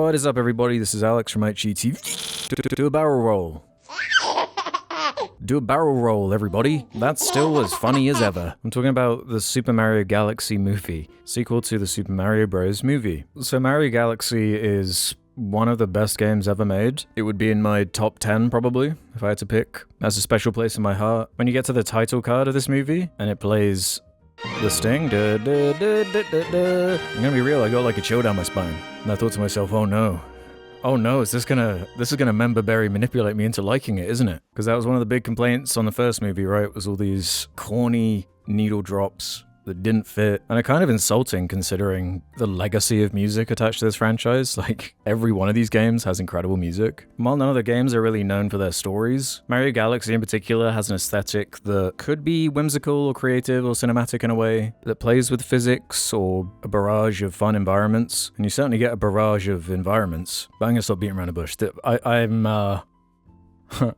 What is up, everybody? This is Alex from IHE. Do a barrel roll. Do a barrel roll, everybody. That's still as funny as ever. I'm talking about the Super Mario Galaxy movie, sequel to the Super Mario Bros. Movie. So Mario Galaxy is one of the best games ever made. It would be in my top 10 probably, if I had to pick. Has a special place in my heart. When you get to the title card of this movie, and it plays the sting, I'm gonna be real, I got like a chill down my spine. And I thought to myself, oh no, this is gonna member berry manipulate me into liking it, isn't it? Because that was one of the big complaints on the first movie, right? Was all these corny needle drops that didn't fit, and are kind of insulting considering the legacy of music attached to this franchise. Like, every one of these games has incredible music. While none of the games are really known for their stories, Mario Galaxy in particular has an aesthetic that could be whimsical or creative or cinematic in a way, that plays with physics or a barrage of fun environments, and you certainly get a barrage of environments. But I'm gonna stop beating around the bush.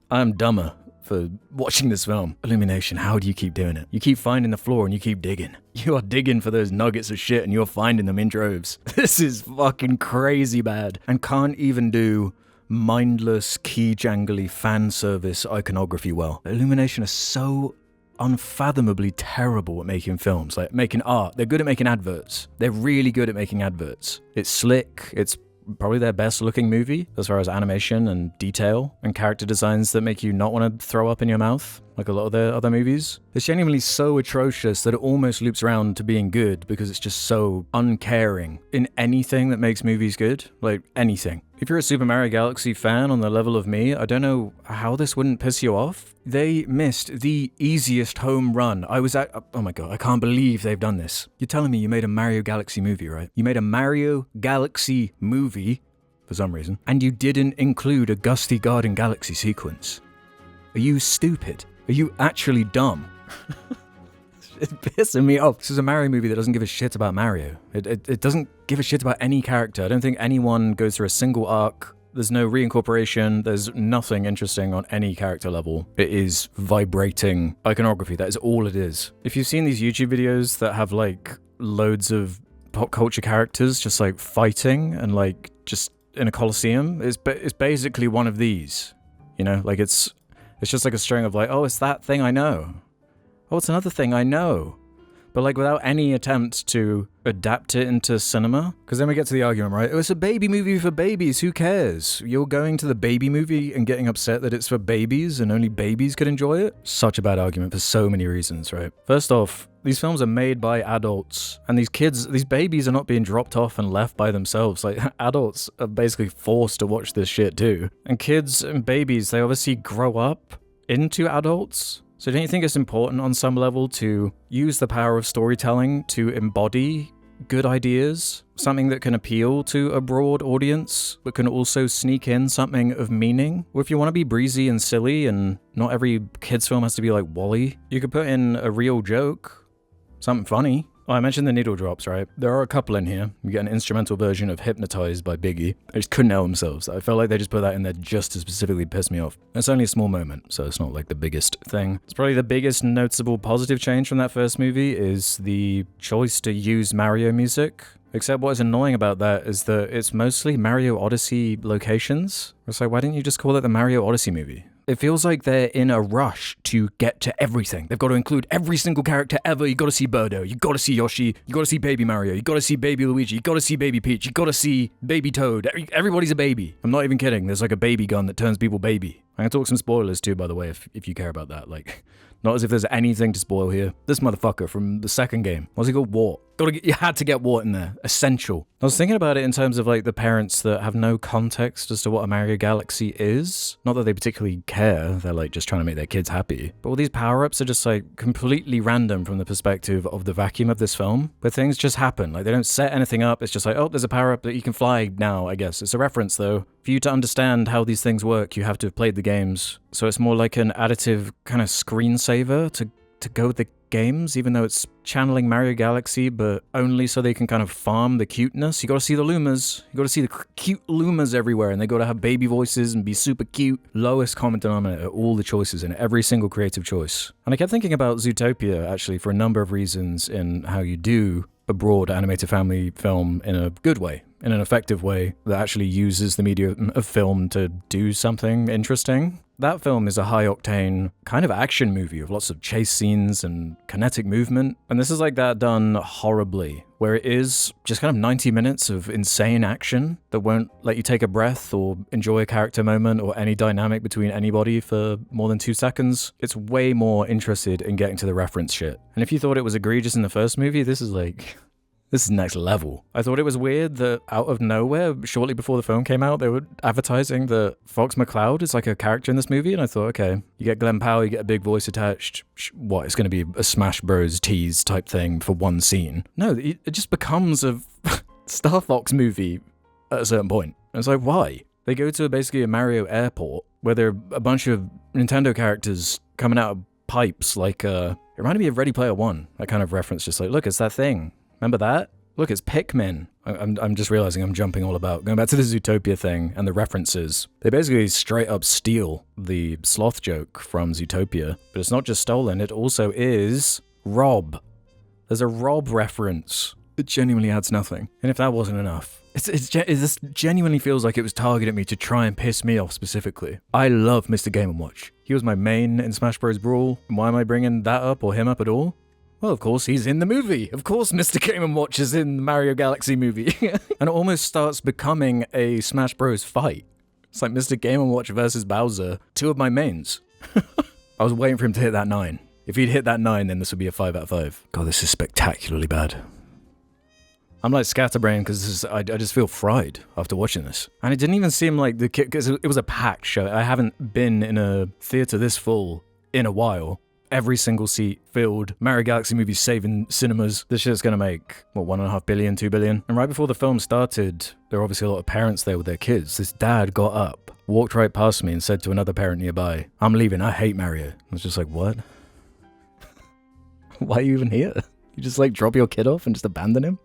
I'm dumber for watching this film. Illumination, how do you keep doing it? You keep finding the floor and you keep digging. You are digging for those nuggets of shit and you're finding them in droves. This is fucking crazy bad. And can't even do mindless, key jangly fan service iconography well. Illumination is so unfathomably terrible at making films, like making art. They're good at making adverts. They're really good at making adverts. It's slick, it's probably their best looking movie as far as animation and detail and character designs that make you not want to throw up in your mouth like a lot of their other movies. It's genuinely so atrocious that it almost loops around to being good because it's just so uncaring in anything that makes movies good. Like, anything. If you're a Super Mario Galaxy fan on the level of me, I don't know how this wouldn't piss you off. They missed the easiest home run. Oh my god, I can't believe they've done this. You're telling me you made a Mario Galaxy movie, right? You made a Mario Galaxy movie, for some reason, and you didn't include a Gusty Garden Galaxy sequence. Are you stupid? Are you actually dumb? It's pissing me off. This is a Mario movie that doesn't give a shit about Mario. It doesn't give a shit about any character. I don't think anyone goes through a single arc. There's no reincorporation. There's nothing interesting on any character level. It is vibrating iconography. That is all it is. If you've seen these YouTube videos that have like loads of pop culture characters just like fighting and like just in a coliseum, it's basically one of these. You know, like it's just like a string of like, oh, it's that thing I know. Oh, it's another thing I know. But like without any attempt to adapt it into cinema. Because then we get to the argument, right? Oh, it's a baby movie for babies. Who cares? You're going to the baby movie and getting upset that it's for babies and only babies could enjoy it? Such a bad argument for so many reasons, right? First off, these films are made by adults, and these babies are not being dropped off and left by themselves. Like, adults are basically forced to watch this shit too. And kids and babies, they obviously grow up into adults. So don't you think it's important on some level to use the power of storytelling to embody good ideas? Something that can appeal to a broad audience, but can also sneak in something of meaning? Or if you want to be breezy and silly, and not every kid's film has to be like WALL-E, you could put in a real joke, something funny. Oh, I mentioned the needle drops, right? There are a couple in here. You get an instrumental version of Hypnotized by Biggie. They just couldn't help themselves. I felt like they just put that in there just to specifically piss me off. It's only a small moment, so it's not like the biggest thing. It's probably the biggest noticeable positive change from that first movie is the choice to use Mario music. Except what is annoying about that is that it's mostly Mario Odyssey locations. It's like, why didn't you just call it the Mario Odyssey movie? It feels like they're in a rush to get to everything. They've got to include every single character ever. You got to see Birdo. You got to see Yoshi. You got to see Baby Mario. You got to see Baby Luigi. You got to see Baby Peach. You got to see Baby Toad. Everybody's a baby. I'm not even kidding. There's like a baby gun that turns people baby. I can talk some spoilers too, by the way, if you care about that. Like, not as if there's anything to spoil here. This motherfucker from the second game. What's he called? Wart. You had to get Wart in there. Essential. I was thinking about it in terms of like the parents that have no context as to what a Mario Galaxy is. Not that they particularly care. They're like just trying to make their kids happy. But all these power-ups are just like completely random from the perspective of the vacuum of this film. Where things just happen. Like they don't set anything up. It's just like, oh, there's a power-up that you can fly now, I guess. It's a reference though. For you to understand how these things work, you have to have played the games. So it's more like an additive kind of screensaver to go with the games, even though it's channeling Mario Galaxy, but only so they can kind of farm the cuteness. You gotta see the Lumas. You gotta see the cute Lumas everywhere, and they gotta have baby voices and be super cute. Lowest common denominator, all the choices in every single creative choice. And I kept thinking about Zootopia, actually, for a number of reasons in how you do a broad animated family film in a good way, in an effective way that actually uses the medium of film to do something interesting. That film is a high-octane kind of action movie with lots of chase scenes and kinetic movement, and this is like that done horribly, where it is just kind of 90 minutes of insane action that won't let you take a breath or enjoy a character moment or any dynamic between anybody for more than 2 seconds. It's way more interested in getting to the reference shit. And if you thought it was egregious in the first movie, this is next level. I thought it was weird that out of nowhere, shortly before the film came out, they were advertising that Fox McCloud is like a character in this movie, and I thought, okay, you get Glenn Powell, you get a big voice attached. What, it's going to be a Smash Bros. Tease type thing for one scene? No, it just becomes a Star Fox movie at a certain point. And it's like, why? They go to basically a Mario airport where there are a bunch of Nintendo characters coming out of pipes, like, it reminded me of Ready Player One, that kind of reference, just like, look, it's that thing. Remember that? Look, it's Pikmin. I'm just realizing I'm jumping all about. Going back to the Zootopia thing and the references. They basically straight up steal the sloth joke from Zootopia. But it's not just stolen, it also is Rob. There's a Rob reference. It genuinely adds nothing. And if that wasn't enough, this genuinely feels like it was targeted at me to try and piss me off specifically. I love Mr. Game & Watch. He was my main in Smash Bros. Brawl. Why am I bringing that up or him up at all? Well, of course, he's in the movie. Of course, Mr. Game & Watch is in the Mario Galaxy movie. And it almost starts becoming a Smash Bros. Fight. It's like Mr. Game & Watch versus Bowser, 2 of my mains. I was waiting for him to hit that 9. If he'd hit that 9, then this would be a 5 out of 5. God, this is spectacularly bad. I'm like scatterbrained because I just feel fried after watching this. And it didn't even seem like the kid, because it was a packed show. I haven't been in a theater this full in a while. Every single seat filled. Mario Galaxy movie saving cinemas. This shit's gonna make, what, 1.5 billion, 2 billion? And right before the film started, there were obviously a lot of parents there with their kids. This dad got up, walked right past me and said to another parent nearby, "I'm leaving, I hate Mario." I was just like, what? Why are you even here? You just like drop your kid off and just abandon him?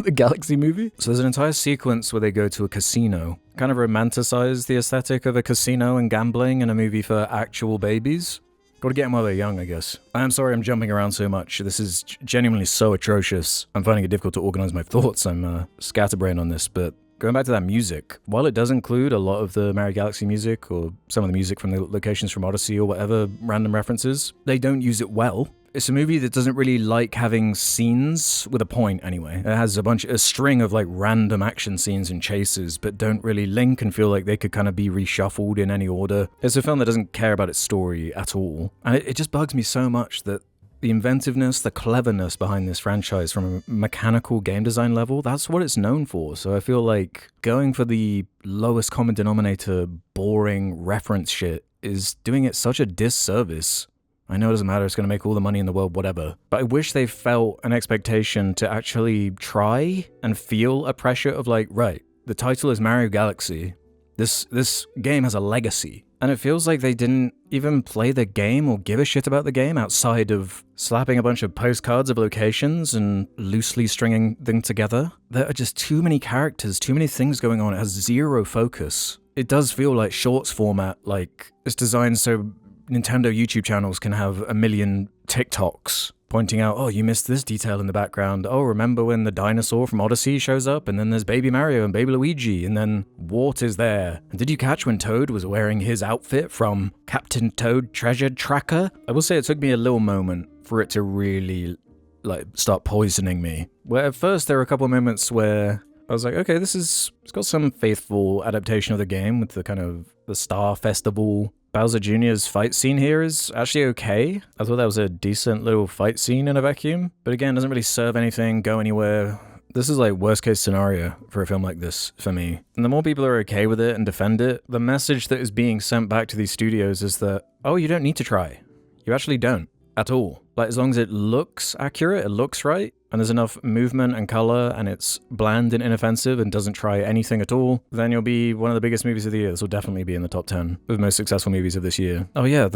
The Galaxy movie? So there's an entire sequence where they go to a casino. Kind of romanticize the aesthetic of a casino and gambling in a movie for actual babies. Gotta get them while they're young, I guess. I am sorry I'm jumping around so much. This is genuinely so atrocious. I'm finding it difficult to organize my thoughts. I'm scatterbrained on this, but going back to that music, while it does include a lot of the Mario Galaxy music or some of the music from the locations from Odyssey or whatever random references, they don't use it well. It's a movie that doesn't really like having scenes with a point anyway. It has a string of like random action scenes and chases, but don't really link and feel like they could kind of be reshuffled in any order. It's a film that doesn't care about its story at all. And it just bugs me so much that the inventiveness, the cleverness behind this franchise from a mechanical game design level, that's what it's known for. So I feel like going for the lowest common denominator, boring reference shit is doing it such a disservice. I know it doesn't matter, it's going to make all the money in the world, whatever. But I wish they felt an expectation to actually try and feel a pressure of like, right, the title is Mario Galaxy. This game has a legacy. And it feels like they didn't even play the game or give a shit about the game outside of slapping a bunch of postcards of locations and loosely stringing them together. There are just too many characters, too many things going on. It has zero focus. It does feel like shorts format, like it's designed so Nintendo YouTube channels can have 1 million TikToks pointing out, oh, you missed this detail in the background. Oh, remember when the dinosaur from Odyssey shows up? And then there's Baby Mario and Baby Luigi. And then Wart is there. And did you catch when Toad was wearing his outfit from Captain Toad Treasure Tracker? I will say it took me a little moment for it to really, like, start poisoning me. Where at first there were a couple of moments where I was like, okay, it's got some faithful adaptation of the game with the kind of the Star Festival. Bowser Jr.'s fight scene here is actually okay. I thought that was a decent little fight scene in a vacuum. But again, doesn't really serve anything, go anywhere. This is like worst case scenario for a film like this for me. And the more people are okay with it and defend it, the message that is being sent back to these studios is that, oh, you don't need to try. You actually don't at all. Like, as long as it looks accurate, it looks right, and there's enough movement and color, and it's bland and inoffensive and doesn't try anything at all, then you'll be one of the biggest movies of the year. This will definitely be in the top 10 of most successful movies of this year. Oh yeah,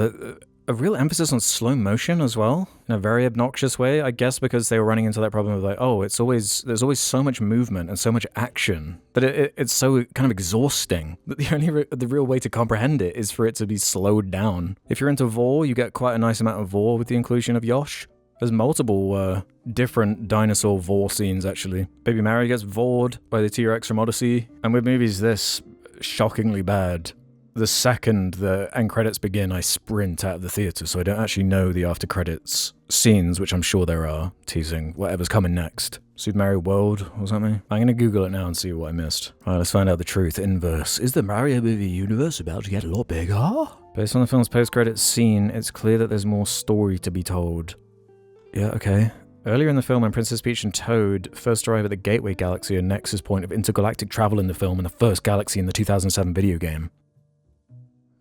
a real emphasis on slow motion as well, in a very obnoxious way, I guess because they were running into that problem of like, oh, there's always so much movement and so much action that it's so kind of exhausting that the real way to comprehend it is for it to be slowed down. If you're into vor, you get quite a nice amount of vor with the inclusion of Yosh. There's multiple different dinosaur vor scenes, actually. Baby Mario gets vored by the T-Rex from Odyssey. And with movies this shockingly bad, the second the end credits begin, I sprint out of the theater, so I don't actually know the after credits scenes, which I'm sure there are, teasing whatever's coming next. Super Mario World or something? I'm gonna Google it now and see what I missed. Alright, let's find out the truth. Inverse. Is the Mario movie universe about to get a lot bigger? Based on the film's post-credits scene, it's clear that there's more story to be told. Yeah, okay. Earlier in the film, when Princess Peach and Toad first arrive at the Gateway Galaxy, a nexus point of intergalactic travel in the film and the first galaxy in the 2007 video game.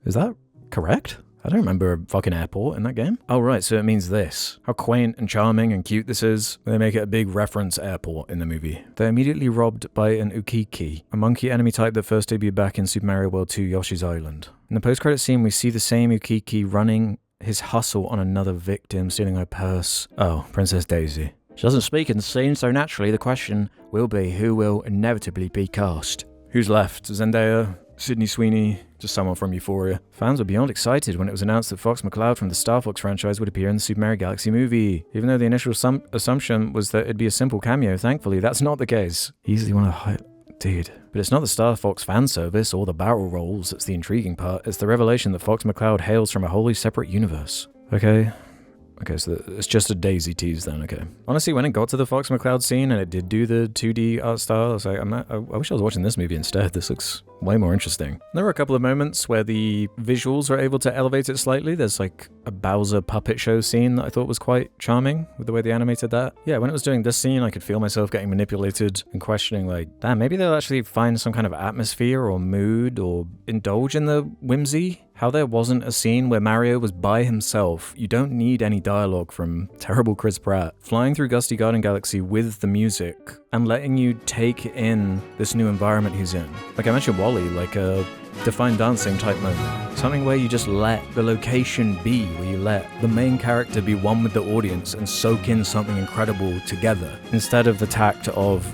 Is that correct? I don't remember a fucking airport in that game. Oh right, so it means this. How quaint and charming and cute this is. They make it a big reference airport in the movie. They're immediately robbed by an Ukiki, a monkey enemy type that first debuted back in Super Mario World 2 Yoshi's Island. In the post-credit scene, we see the same Ukiki running his hustle on another victim, stealing her purse. Oh, Princess Daisy. She doesn't speak in the scene, so naturally the question will be who will inevitably be cast. Who's left? Zendaya? Sydney Sweeney, just someone from Euphoria. Fans were beyond excited when it was announced that Fox McCloud from the Star Fox franchise would appear in the Super Mario Galaxy movie. Even though the initial assumption was that it'd be a simple cameo, thankfully that's not the case. Easily one of the Dude. But it's not the Star Fox fan service or the barrel rolls that's the intriguing part, it's the revelation that Fox McCloud hails from a wholly separate universe. Okay, so it's just a Daisy tease then, okay. Honestly, when it got to the Fox McCloud scene and it did do the 2D art style, I was like, I wish I was watching this movie instead. This looks way more interesting. There were a couple of moments where the visuals are able to elevate it slightly. There's like a Bowser puppet show scene that I thought was quite charming with the way they animated that. Yeah, when it was doing this scene, I could feel myself getting manipulated and questioning like, damn, maybe they'll actually find some kind of atmosphere or mood or indulge in the whimsy. How there wasn't a scene where Mario was by himself. You don't need any dialogue from terrible Chris Pratt. Flying through Gusty Garden Galaxy with the music and letting you take in this new environment he's in. Like I mentioned WALL-E, like a Define Dancing type moment. Something where you just let the location be, where you let the main character be one with the audience and soak in something incredible together, instead of the tact of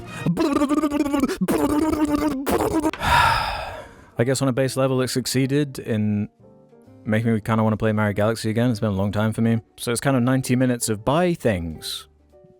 I guess on a base level it succeeded in making me kind of want to play Mario Galaxy again. It's been a long time for me. So it's kind of 90 minutes of buy things.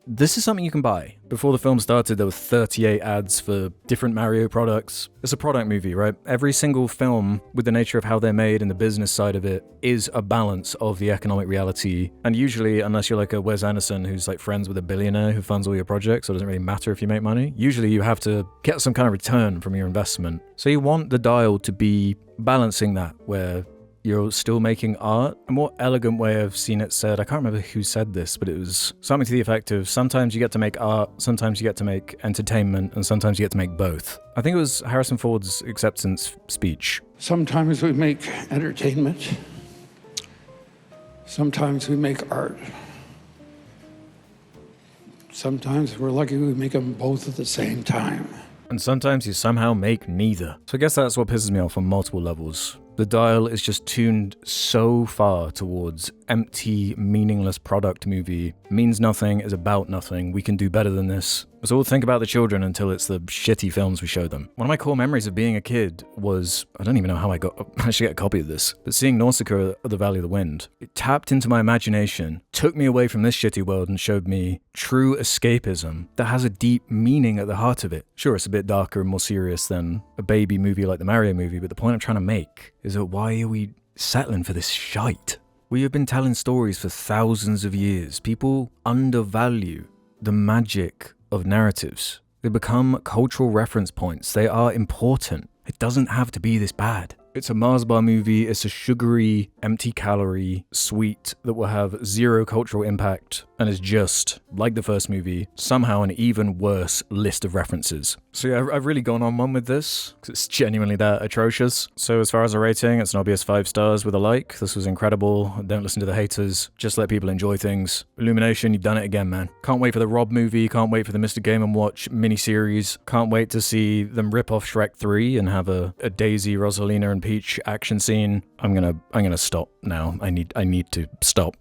This is something you can buy. Before the film started, there were 38 ads for different Mario products. It's a product movie, right? Every single film, with the nature of how they're made and the business side of it, is a balance of the economic reality. And usually, unless you're like a Wes Anderson who's like friends with a billionaire who funds all your projects, so it doesn't really matter if you make money, usually you have to get some kind of return from your investment. So you want the dial to be balancing that, where you're still making art. A more elegant way I've seen it said, I can't remember who said this, but it was something to the effect of sometimes you get to make art, sometimes you get to make entertainment, and sometimes you get to make both. I think it was Harrison Ford's acceptance speech. Sometimes we make entertainment. Sometimes we make art. Sometimes we're lucky we make them both at the same time. And sometimes you somehow make neither. So I guess that's what pisses me off on multiple levels. The dial is just tuned so far towards empty, meaningless product movie. Means nothing, is about nothing, we can do better than this. So we'll think about the children until it's the shitty films we show them. One of my core memories of being a kid was, I don't even know how I should get a copy of this, but seeing Nausicaa of the Valley of the Wind. It tapped into my imagination, took me away from this shitty world and showed me true escapism that has a deep meaning at the heart of it. Sure, it's a bit darker and more serious than a baby movie like the Mario movie, but the point I'm trying to make is that why are we settling for this shite? We have been telling stories for thousands of years. People undervalue the magic of narratives. They become cultural reference points. They are important. It doesn't have to be this bad. It's a Mars bar movie. It's a sugary, empty calorie sweet that will have zero cultural impact and is just, like the first movie, somehow an even worse list of references. So yeah, I've really gone on one with this, because it's genuinely that atrocious. So as far as a rating, it's an obvious 5 stars with a like. This was incredible. Don't listen to the haters. Just let people enjoy things. Illumination, you've done it again, man. Can't wait for the Rob movie. Can't wait for the Mr. Game & Watch miniseries. Can't wait to see them rip off Shrek 3 and have a Daisy, Rosalina, and Peach action scene. I'm gonna stop now. I need to stop.